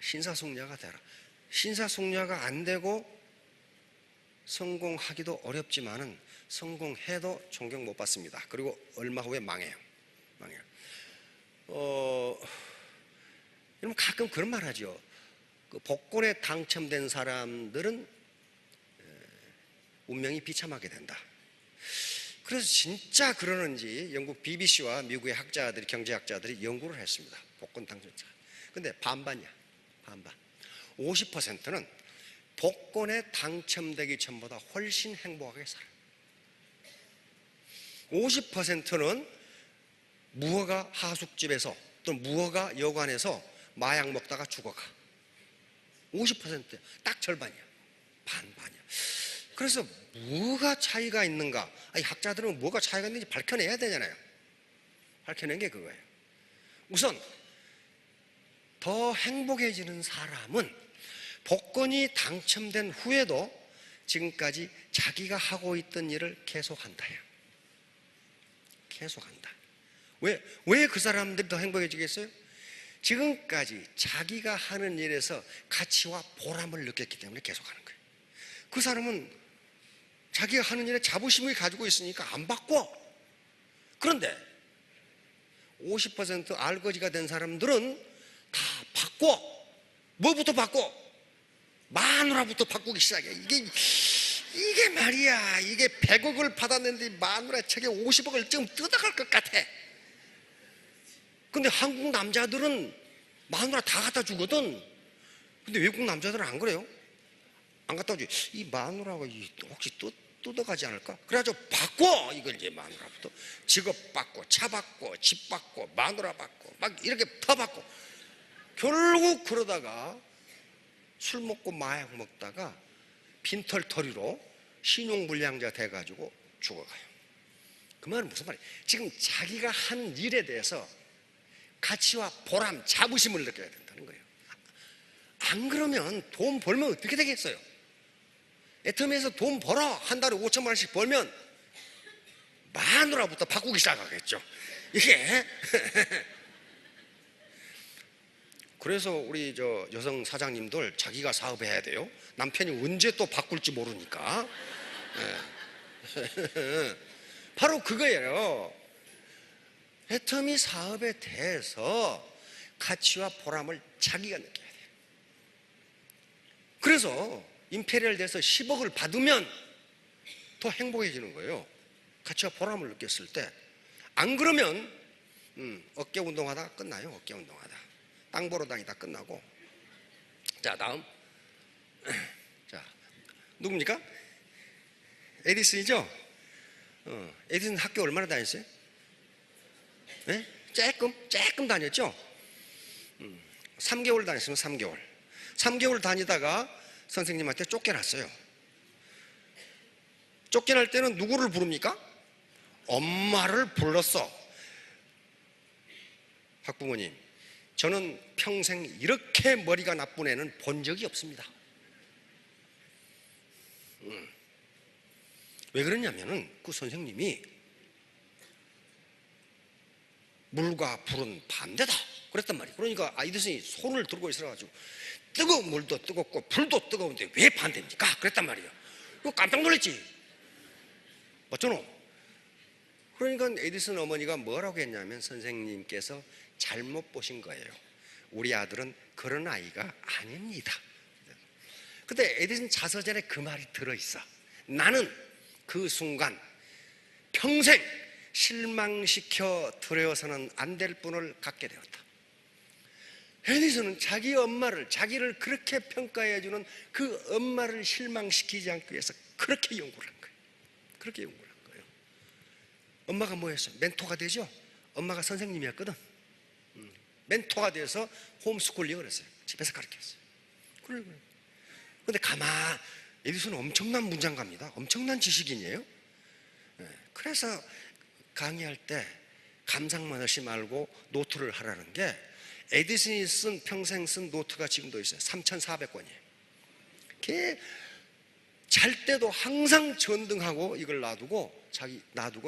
신사숙녀가 되라. 신사숙녀가 안 되고 성공하기도 어렵지만은 성공해도 존경 못 받습니다. 그리고 얼마 후에 망해요. 여러분 가끔 그런 말 하죠. 그 복권에 당첨된 사람들은 운명이 비참하게 된다. 그래서 진짜 그러는지 영국 BBC와 미국의 학자들이, 경제학자들이 연구를 했습니다. 복권 당첨자. 근데 반반이야. 반반. 50%는 복권에 당첨되기 전보다 훨씬 행복하게 살아요. 50%는 무허가 하숙집에서 또 무허가 여관에서 마약 먹다가 죽어가. 50%. 딱 절반이야. 반반이야. 그래서 뭐가 차이가 있는가? 학자들은 뭐가 차이가 있는지 밝혀내야 되잖아요. 밝혀낸 게 그거예요. 우선 더 행복해지는 사람은 복권이 당첨된 후에도 지금까지 자기가 하고 있던 일을 계속한다요. 계속한다. 왜 그 사람들이 더 행복해지겠어요? 지금까지 자기가 하는 일에서 가치와 보람을 느꼈기 때문에 계속하는 거예요. 그 사람은 자기가 하는 일에 자부심을 가지고 있으니까 안 바꿔. 그런데 50% 알거지가 된 사람들은 다 바꿔. 뭐부터 바꿔? 마누라부터 바꾸기 시작해. 이게 말이야, 이게 100억을 받았는데 마누라 책에 50억을 좀 뜯어갈 것 같아. 근데 한국 남자들은 마누라 다 갖다 주거든. 근데 외국 남자들은 안 그래요. 안 갖다 주지. 이 마누라가 혹시 뜯어가지 않을까? 그래가지고 바꿔. 이걸 이제 마누라부터 직업 바꿔, 차 바꿔, 집 바꿔, 마누라 바꿔, 막 이렇게 더 바꿔. 결국 그러다가 술 먹고 마약 먹다가 빈털터리로 신용불량자 돼가지고 죽어가요. 그 말은 무슨 말이에요? 지금 자기가 한 일에 대해서 가치와 보람, 자부심을 느껴야 된다는 거예요. 안 그러면 돈 벌면 어떻게 되겠어요? 애터미에서 돈 벌어. 한 달에 5천만 원씩 벌면 마누라부터 바꾸기 시작하겠죠. 이게 그래서 우리 여성 사장님들 자기가 사업해야 돼요. 남편이 언제 또 바꿀지 모르니까. 바로 그거예요. 애터미 사업에 대해서 가치와 보람을 자기가 느껴야 돼요. 그래서 임페리얼 돼서 10억을 받으면 더 행복해지는 거예요. 가치와 보람을 느꼈을 때. 안 그러면 어깨 운동하다 끝나요. 어깨 운동하다. 땅 보러 다니다 끝나고. 자, 다음. 자, 누굽니까? 에디슨이죠? 에디슨 학교 얼마나 다녔어요? 네? 조금 다녔죠? 3개월 다녔으면 3개월. 3개월 다니다가 선생님한테 쫓겨났어요. 쫓겨날 때는 누구를 부릅니까? 엄마를 불렀어. 학부모님, 저는 평생 이렇게 머리가 나쁜 애는 본 적이 없습니다. 왜 그러냐면은 그 선생님이 물과 불은 반대다 그랬단 말이에요. 그러니까 에디슨이 손을 들고 있어가지고 뜨거운 물도 뜨겁고 불도 뜨거운데 왜 반대입니까? 그랬단 말이에요. 그거 깜짝 놀랐지. 맞잖아. 그러니까 에디슨 어머니가 뭐라고 했냐면 선생님께서 잘못 보신 거예요. 우리 아들은 그런 아이가 아닙니다. 근데 에디슨 자서전에 그 말이 들어있어. 나는 그 순간 평생 실망시켜 드려서는 안 될 분을 갖게 되었다. 에디슨은 자기 엄마를, 자기를 그렇게 평가해주는 그 엄마를 실망시키지 않기 위해서 그렇게 연구를 한 거예요. 그렇게 연구를 한 거예요. 엄마가 뭐였어요? 멘토가 되죠? 엄마가 선생님이었거든. 멘토가 돼서 홈스쿨링을 했어요. 집에서 가르쳤어요. 그런데 에디슨은 엄청난 문장가입니다. 엄청난 지식인이에요. 그래서 강의할 때 감상만 하지 말고 노트를 하라는 게 에디슨이 평생 쓴 노트가 지금도 있어요. 3,400권이에요. 잘 때도 항상 전등하고 이걸 놔두고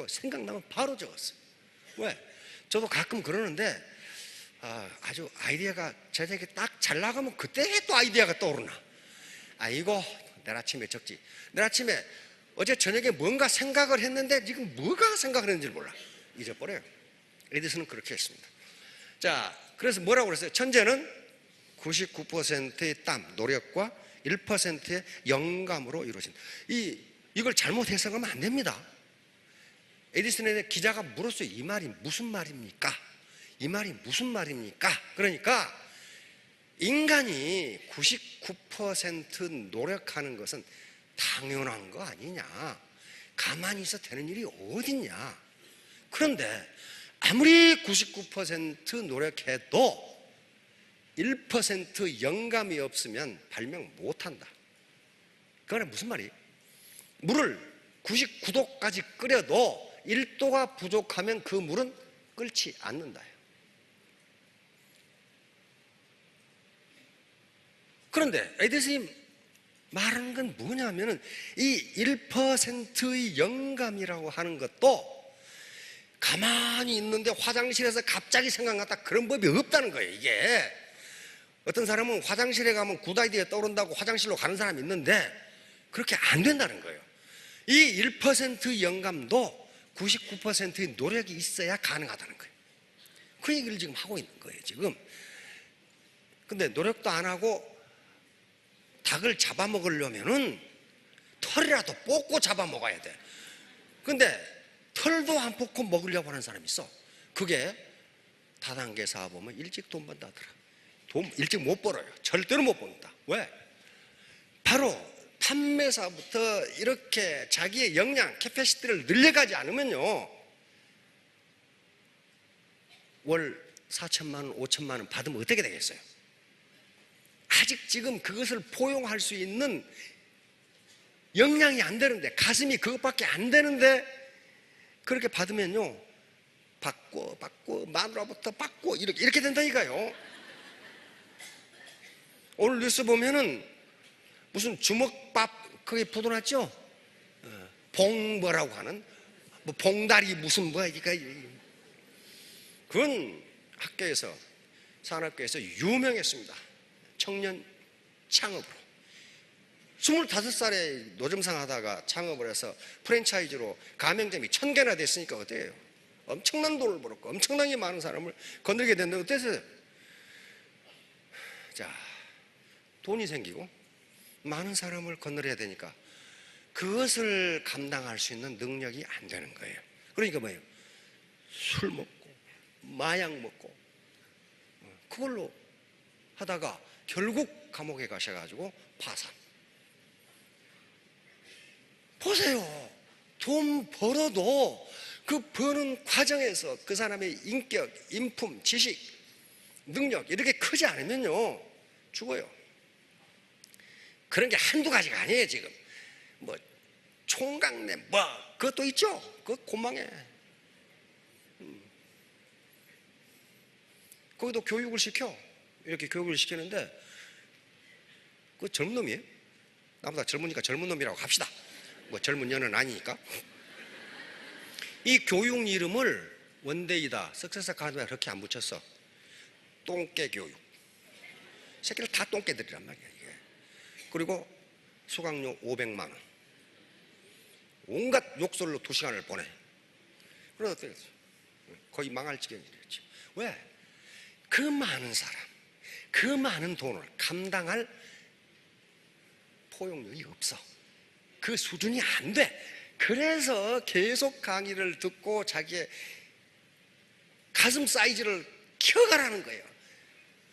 생각나면 바로 적었어요. 왜? 저도 가끔 그러는데 아주 아이디어가 저녁에 딱 잘 나가면 그때 또 아이디어가 떠오르나. 아이고 내일 아침에 적지. 내일 아침에 어제 저녁에 뭔가 생각을 했는데 지금 뭐가 생각을 했는지 몰라. 잊어버려요. 에디슨은 그렇게 했습니다. 자, 그래서 뭐라고 그랬어요? 천재는 99%의 땀, 노력과 1%의 영감으로 이루어진다. 이걸 잘못 해석하면 안 됩니다. 에디슨에게 기자가 물었어요. 이 말이 무슨 말입니까? 이 말이 무슨 말입니까? 그러니까 인간이 99% 노력하는 것은 당연한 거 아니냐. 가만히 있어 되는 일이 어딨냐. 그런데 아무리 99% 노력해도 1% 영감이 없으면 발명 못한다. 그건 무슨 말이에요? 물을 99도까지 끓여도 1도가 부족하면 그 물은 끓지 않는다. 그런데 에디슨이 말하는 건 뭐냐면은 이 1%의 영감이라고 하는 것도 가만히 있는데 화장실에서 갑자기 생각났다 그런 법이 없다는 거예요. 이게 어떤 사람은 화장실에 가면 굿 아이디어 떠오른다고 화장실로 가는 사람이 있는데 그렇게 안 된다는 거예요. 이 1%의 영감도 99%의 노력이 있어야 가능하다는 거예요. 그 얘기를 지금 하고 있는 거예요. 지금. 근데 노력도 안 하고 닭을 잡아먹으려면은 털이라도 뽑고 잡아먹어야 돼. 근데 털도 안 뽑고 먹으려고 하는 사람이 있어. 그게 다단계 사업하면 일찍 돈 번다더라. 돈 일찍 못 벌어요. 절대로 못 번다. 왜? 바로 판매사부터 이렇게 자기의 역량, 캐패시티를 늘려가지 않으면요 월 4천만 원, 5천만 원 받으면 어떻게 되겠어요? 아직 지금 그것을 포용할 수 있는 역량이 안 되는데, 가슴이 그것밖에 안 되는데 그렇게 받으면요 받고 마누라부터 받고 이렇게 된다니까요. 오늘 뉴스 보면은 무슨 주먹밥 거기 보도났죠? 봉 뭐라고 하는 뭐 봉다리 무슨 뭐야 이게 그건 학교에서 산업계에서 유명했습니다. 청년 창업으로 25살에 노점상 하다가 창업을 해서 프랜차이즈로 가맹점이 1000개나 됐으니까 어때요? 엄청난 돈을 벌었고 엄청나게 많은 사람을 건들게 됐는데 어땠어요? 자, 돈이 생기고 많은 사람을 건드려야 되니까 그것을 감당할 수 있는 능력이 안 되는 거예요. 그러니까 뭐예요? 술 먹고 마약 먹고 그걸로 하다가 결국 감옥에 가셔가지고 파산. 보세요. 돈 벌어도 그 버는 과정에서 그 사람의 인격, 인품, 지식, 능력 이렇게 크지 않으면요 죽어요. 그런 게 한두 가지가 아니에요. 지금 뭐 총각내 뭐 그것도 있죠. 그거 곤망해. 거기도 교육을 시켜. 이렇게 교육을 시키는데 그 젊은 놈이에요. 나보다 젊으니까 젊은 놈이라고 합시다. 뭐 젊은 년은 아니니까. 이 교육 이름을 원데이다, 석세스 아카데미가 그렇게 안 붙였어. 똥개 교육. 새끼를 다 똥개들이란 말이야 이게. 그리고 수강료 500만 원. 온갖 욕설로 2시간을 보내. 그러다 어떻게 됐어? 거의 망할 지경이랬지. 왜? 그 많은 사람, 그 많은 돈을 감당할 포용력이 없어. 그 수준이 안 돼. 그래서 계속 강의를 듣고 자기의 가슴 사이즈를 키워가라는 거예요.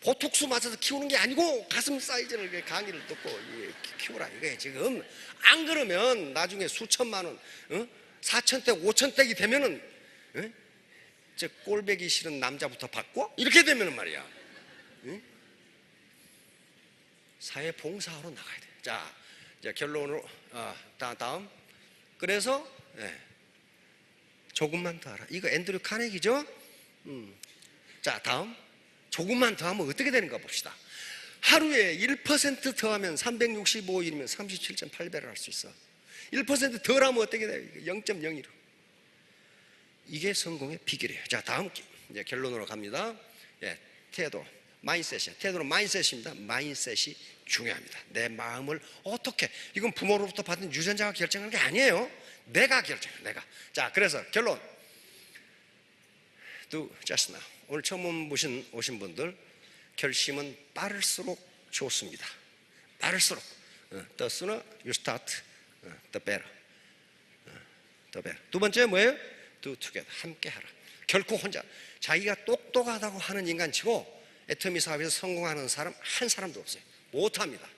보톡스 맞아서 키우는 게 아니고 가슴 사이즈를 강의를 듣고 키우라 이거예요. 지금 안 그러면 나중에 수천만 원, 4천대, 5천대기 되면은 저 꼴배기 싫은 남자부터 받고 이렇게 되면 말이야. 사회 봉사하러 나가야 돼. 자, 이제 결론으로 다음. 그래서 조금만 더 하라. 이거 앤드류 카네기죠. 자, 다음. 조금만 더 하면 어떻게 되는가 봅시다. 하루에 1% 더하면 365일이면 37.8배를 할 수 있어. 1% 덜 하면 어떻게 돼요? 0.01. 이게 성공의 비결이에요. 자, 다음 이제 결론으로 갑니다. 태도, 마인셋이에요. 태도는 마인셋입니다. 마인셋이 중요합니다. 내 마음을 어떻게, 이건 부모로부터 받은 유전자가 결정하는 게 아니에요. 내가 결정해요. 내가. 자, 그래서 결론. Do just now. 오늘 처음 오신 분들, 결심은 빠를수록 좋습니다. 빠를수록. The sooner you start, the better. The better. 두 번째 뭐예요? Do together. 함께 하라. 결코 혼자. 자기가 똑똑하다고 하는 인간치고 애터미 사업에서 성공하는 사람 한 사람도 없어요. 못합니다.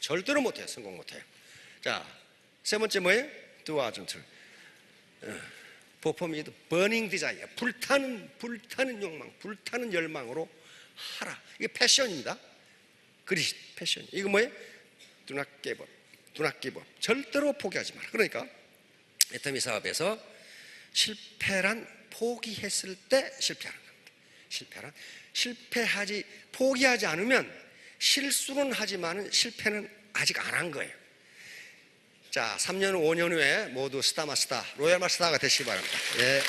절대로 못해요. 성공 못해요. 자, 세 번째 뭐예요? Do urgent. Perform with burning desire. 불타는 욕망, 불타는 열망으로 하라. 이게 패션입니다. 패션. 이거 뭐예요? Do not give up. Do not give up. 절대로 포기하지 마라. 그러니까 애터미 사업에서 실패란 포기했을 때 실패하는 겁니다. 포기하지 않으면 실수는 하지만 실패는 아직 안 한 거예요. 자, 3년, 5년 후에 모두 스타 마스터, 로얄 마스터가 되시기 바랍니다. 예.